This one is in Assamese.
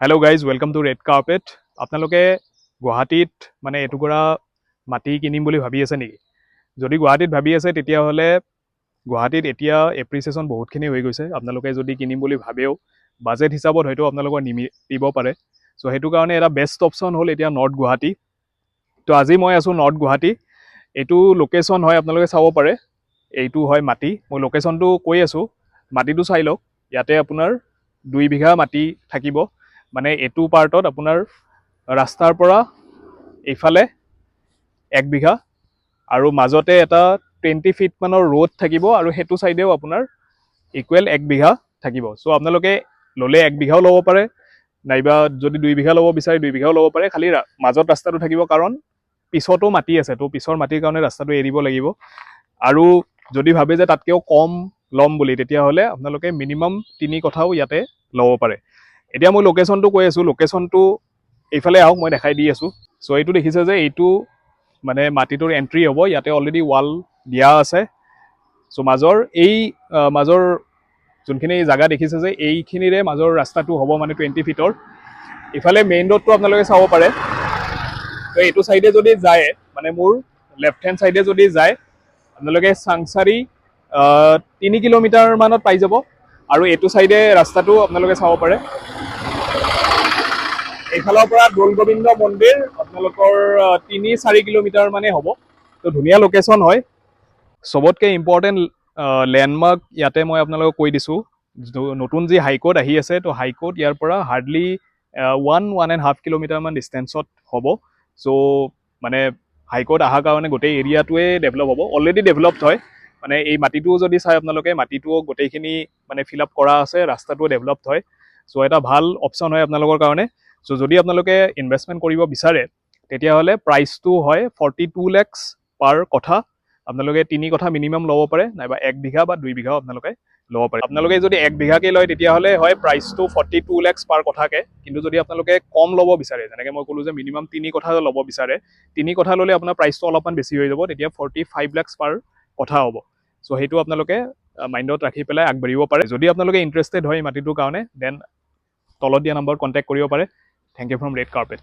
Hello' guys welcome to red carpet. আপোনালোকে গুৱাহাটীত মানে এটুকুৰা মাটি কিনিম বুলি ভাবি আছে নেকি? যদি গুৱাহাটীত ভাবি আছে তেতিয়াহ'লে গুৱাহাটীত এতিয়া এপ্ৰিচিয়েশ্যন বহুতখিনি হৈ গৈছে। আপোনালোকে যদি কিনিম বুলি ভাবেও বাজেট হিচাপত হয়তো আপোনালোকৰ নিমিলিব পাৰে। চ' সেইটো কাৰণে এটা বেষ্ট অপশ্যন হ'ল এতিয়া নৰ্থ গুৱাহাটী। তো আজি মই আছোঁ নৰ্থ গুৱাহাটী। এইটো লোকেশ্যন হয়, আপোনালোকে চাব পাৰে। এইটো হয় মাটি। মই লোকেশ্যনটো কৈ আছোঁ, মাটিটো চাই লওক। ইয়াতে আপোনাৰ 2 বিঘা মাটি থাকিব। মানে এইটো পাৰ্টত আপোনাৰ ৰাস্তাৰ পৰা এইফালে 1 বিঘা আৰু মাজতে এটা 20 ফিট মানৰ ৰোড থাকিব আৰু সেইটো চাইডেও আপোনাৰ ইকুৱেল 1 বিঘা থাকিব। চ' আপোনালোকে ল'লে 1 বিঘাও ল'ব পাৰে, নাইবা যদি 2 বিঘা ল'ব বিচাৰে 2 বিঘাও ল'ব পাৰে। খালি মাজত ৰাস্তাটো থাকিব, কাৰণ পিছতো মাটি আছে, তো পিছৰ মাটিৰ কাৰণে ৰাস্তাটো এৰিব লাগিব। আৰু যদি ভাবে যে তাতকৈও কম ল'ম বুলি, তেতিয়াহ'লে আপোনালোকে মিনিমাম 3 কঠাও ইয়াতে ল'ব পাৰে। এতিয়া মই লোকেশ্যনটো কৈ আছোঁ, লোকেশ্যনটো এইফালে আহক, মই দেখাই দি আছোঁ। চ' এইটো দেখিছে যে এইটো মানে মাটিটোৰ এণ্ট্ৰি হ'ব। ইয়াতে অলৰেডি ৱাল দিয়া আছে। চ' মাজৰ যোনখিনি জেগা দেখিছে যে এইখিনিৰে মাজৰ ৰাস্তাটো হ'ব মানে 20 ফিটৰ। ইফালে মেইন ৰোডটো আপোনালোকে চাব পাৰে। তো এইটো চাইডে যদি যায়, মানে মোৰ লেফ্ট হেণ্ড চাইডে যদি যায়, আপোনালোকে চাংচাৰি 3 কিলোমিটাৰ মানত পাই যাব। আৰু এইটো চাইডে ৰাস্তাটো আপোনালোকে চাব পাৰে। এইফালৰ পৰা দৌল গোবিন্দ মন্দিৰ আপোনালোকৰ 3-4 কিলোমিটাৰ মানে হ'ব। তো ধুনীয়া লোকেশ্যন হয়। চবতকৈ ইম্পৰ্টেণ্ট লেণ্ডমাৰ্ক ইয়াতে মই আপোনালোকক কৈ দিছোঁ। নতুন যি হাইকোৰ্ট আহি আছে, তো হাইকোৰ্ট ইয়াৰ পৰা হাৰ্ডলি 1.5 কিলোমিটাৰমান ডিষ্টেঞ্চত হ'ব। চ' মানে হাইকোৰ্ট অহাৰ কাৰণে গোটেই এৰিয়াটোৱে ডেভেলপ হ'ব। অলৰেডি ডেভেলপড হয়। মানে এই মাটিটোও যদি চাই আপোনালোকে, মাটিটোও গোটেইখিনি মানে ফিল আপ কৰা আছে, ৰাস্তাটোও ডেভেলপড হয়। চ' এটা ভাল অপশ্যন হয় আপোনালোকৰ কাৰণে। চ' যদি আপোনালোকে ইনভেষ্টমেণ্ট কৰিব বিচাৰে, তেতিয়াহ'লে প্ৰাইচটো হয় 42 lakhs পাৰ কঠা। আপোনালোকে 3 কঠা মিনিমাম ল'ব পাৰে, নাইবা 1 বিঘা বা 2 বিঘাও আপোনালোকে ল'ব পাৰে। আপোনালোকে যদি 1 বিঘাকৈ লয়, তেতিয়াহ'লে হয় প্ৰাইচটো 42 lakhs পাৰ কঠাকে। কিন্তু যদি আপোনালোকে কম ল'ব বিচাৰে, যেনেকৈ মই ক'লোঁ যে মিনিমাম 3 কঠা ল'ব বিচাৰে, 3 কঠা ল'লে আপোনাৰ প্ৰাইচটো অলপমান বেছি হৈ যাব। তেতিয়া 45 lakhs পাৰ কঠা হ'ব। চ' সেইটো আপোনালোকে মাইণ্ডত ৰাখি পেলাই আগবাঢ়িব পাৰে। যদি আপোনালোকে ইণ্টাৰেষ্টেড হয় মাটিটোৰ কাৰণে, দেন তলত দিয়া নম্বৰত কণ্টেক্ট কৰিব পাৰে। Thank you from Red carpet.